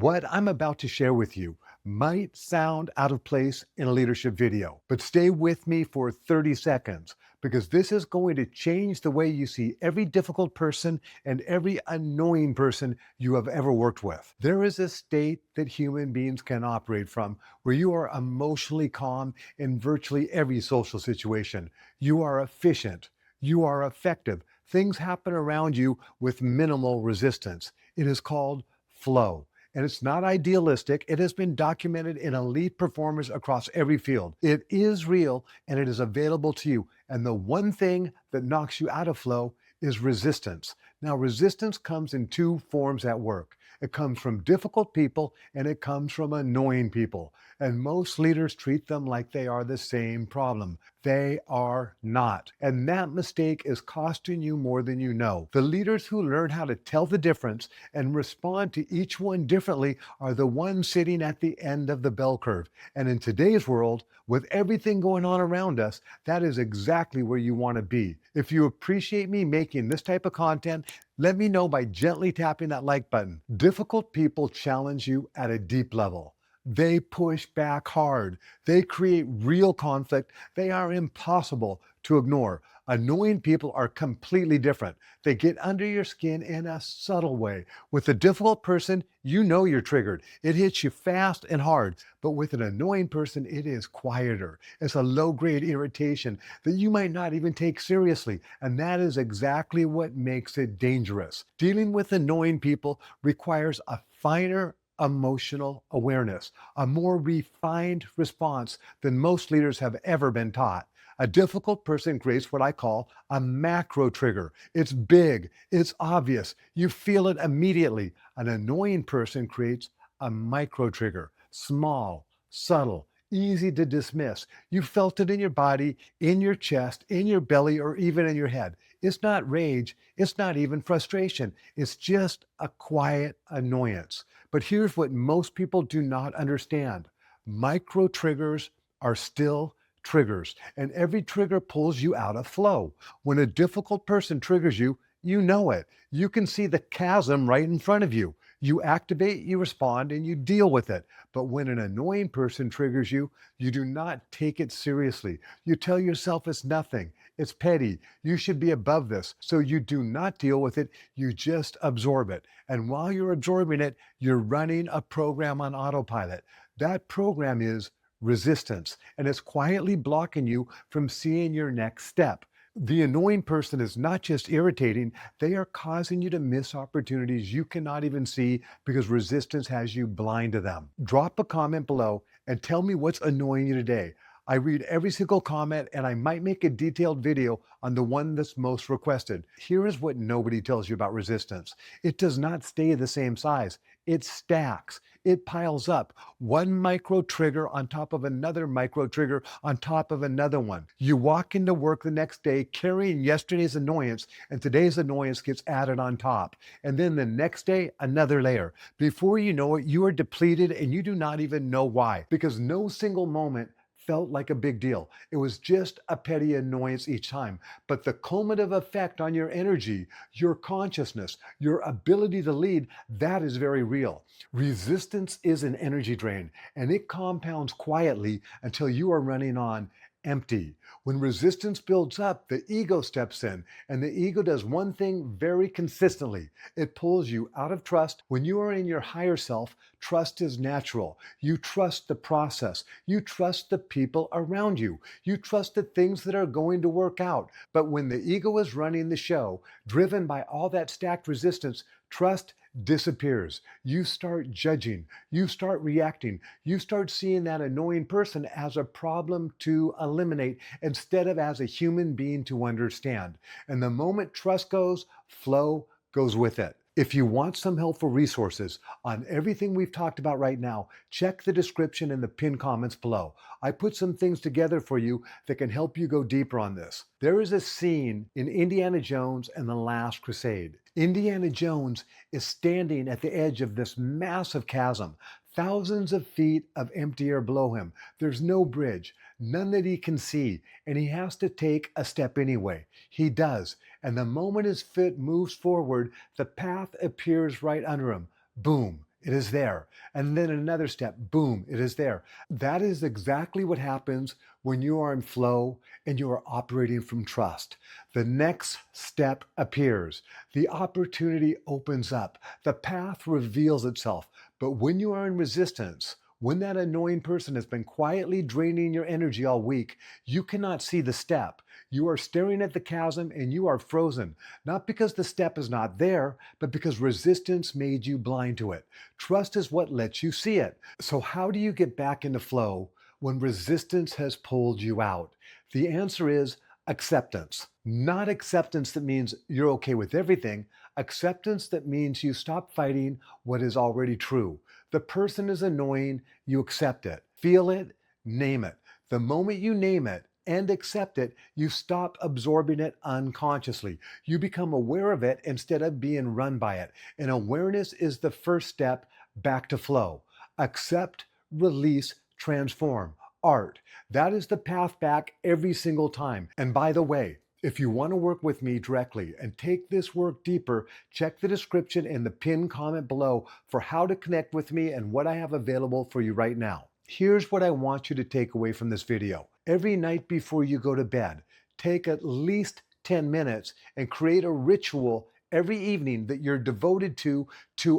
What I'm about to share with you might sound out of place in a leadership video, but stay with me for 30 seconds because this is going to change the way you see every difficult person and every annoying person you have ever worked with. There is a state that human beings can operate from where you are emotionally calm in virtually every social situation. You are efficient. You are effective. Things happen around you with minimal resistance. It is called flow. And it's not idealistic. It has been documented in elite performers across every field. It is real and it is available to you. And the one thing that knocks you out of flow is resistance. Now, resistance comes in two forms at work. It comes from difficult people and it comes from annoying people. And most leaders treat them like they are the same problem. They are not. And that mistake is costing you more than you know. The leaders who learn how to tell the difference and respond to each one differently are the ones sitting at the end of the bell curve. And in today's world, with everything going on around us, that is exactly where you want to be. If you appreciate me making this type of content, let me know by gently tapping that like button. Difficult people challenge you at a deep level. They push back hard. They create real conflict. They are impossible to ignore. Annoying people are completely different. They get under your skin in a subtle way. With a difficult person, you know you're triggered. It hits you fast and hard. But with an annoying person, it is quieter. It's a low-grade irritation that you might not even take seriously. And that is exactly what makes it dangerous. Dealing with annoying people requires a finer emotional awareness, a more refined response than most leaders have ever been taught. A difficult person creates what I call a macro trigger. It's big, it's obvious, you feel it immediately. An annoying person creates a micro trigger, small, subtle, easy to dismiss. You felt it in your body, in your chest, in your belly, or even in your head. It's not rage, it's not even frustration. It's just a quiet annoyance. But here's what most people do not understand. Micro triggers are still triggers, and every trigger pulls you out of flow. When a difficult person triggers you, you know it. You can see the chasm right in front of you. You activate, you respond, and you deal with it. But when an annoying person triggers you, you do not take it seriously. You tell yourself it's nothing. It's petty. You should be above this. So you do not deal with it. You just absorb it. And while you're absorbing it, you're running a program on autopilot. That program is resistance, and it's quietly blocking you from seeing your next step. The annoying person is not just irritating, they are causing you to miss opportunities you cannot even see because resistance has you blind to them. Drop a comment below and tell me what's annoying you today. I read every single comment and I might make a detailed video on the one that's most requested. Here is what nobody tells you about resistance. It does not stay the same size. It stacks. It piles up. One micro trigger on top of another micro trigger on top of another one. You walk into work the next day carrying yesterday's annoyance, and today's annoyance gets added on top. And then the next day, another layer. Before you know it, you are depleted and you do not even know why, because no single moment felt like a big deal. It was just a petty annoyance each time. But the cumulative effect on your energy, your consciousness, your ability to lead, that is very real. Resistance is an energy drain, and it compounds quietly until you are running on empty. When resistance builds up, the ego steps in, and the ego does one thing very consistently. It pulls you out of trust. When you are in your higher self, trust is natural. You trust the process. You trust the people around you. You trust the things that are going to work out. But when the ego is running the show, driven by all that stacked resistance, trust disappears. You start judging. You start reacting. You start seeing that annoying person as a problem to eliminate instead of as a human being to understand. And the moment trust goes, flow goes with it. If you want some helpful resources on everything we've talked about right now, check the description and the pinned comments below. I put some things together for you that can help you go deeper on this. There is a scene in Indiana Jones and the Last Crusade. Indiana Jones is standing at the edge of this massive chasm, thousands of feet of empty air below him. There's no bridge, none that he can see, and he has to take a step anyway. He does, and the moment his foot moves forward, the path appears right under him. Boom. it is there. And then another step, boom, it is there. That is exactly what happens when you are in flow and you are operating from trust. The next step appears. The opportunity opens up. The path reveals itself. But when you are in resistance, when that annoying person has been quietly draining your energy all week, you cannot see the step. You are staring at the chasm and you are frozen, not because the step is not there, but because resistance made you blind to it. Trust is what lets you see it. So, how do you get back into flow when resistance has pulled you out? The answer is acceptance. Not acceptance that means you're okay with everything, acceptance that means you stop fighting what is already true. The person is annoying, you accept it. Feel it, name it. The moment you name it and accept it, you stop absorbing it unconsciously. You become aware of it instead of being run by it. And awareness is the first step back to flow. Accept, release, transform. Art. That is the path back every single time. And by the way, if you want to work with me directly and take this work deeper, check the description and the pinned comment below for how to connect with me and what I have available for you right now. Here's what I want you to take away from this video. Every night before you go to bed, take at least 10 minutes and create a ritual every evening that you're devoted to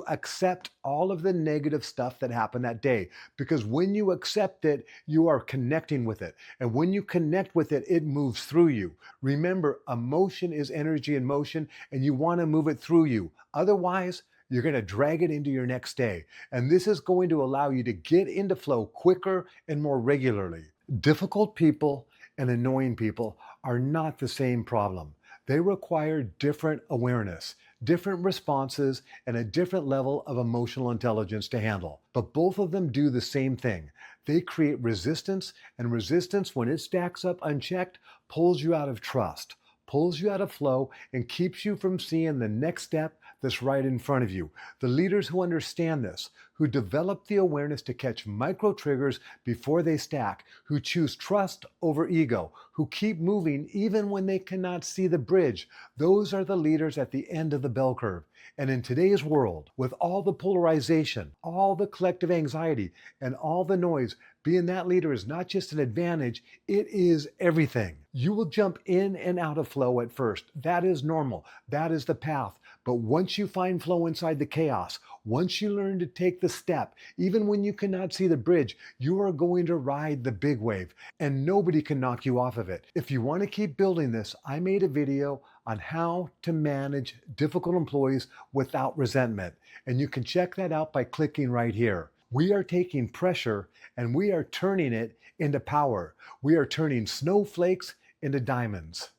accept all of the negative stuff that happened that day. Because when you accept it, you are connecting with it. And when you connect with it, it moves through you. Remember, emotion is energy in motion, and you want to move it through you. Otherwise, you're going to drag it into your next day. And this is going to allow you to get into flow quicker and more regularly. Difficult people and annoying people are not the same problem. They require different awareness, different responses, and a different level of emotional intelligence to handle. But both of them do the same thing. They create resistance, and resistance, when it stacks up unchecked, pulls you out of trust, pulls you out of flow, and keeps you from seeing the next step that's right in front of you. The leaders who understand this, who develop the awareness to catch micro triggers before they stack, who choose trust over ego, who keep moving even when they cannot see the bridge, those are the leaders at the end of the bell curve. And in today's world, with all the polarization, all the collective anxiety, and all the noise, being that leader is not just an advantage, it is everything. You will jump in and out of flow at first. That is normal. That is the path. But once you find flow inside the chaos, once you learn to take the step, even when you cannot see the bridge, you are going to ride the big wave, and nobody can knock you off of it. If you want to keep building this, I made a video on how to manage difficult employees without resentment, and you can check that out by clicking right here. We are taking pressure and we are turning it into power. We are turning snowflakes into diamonds.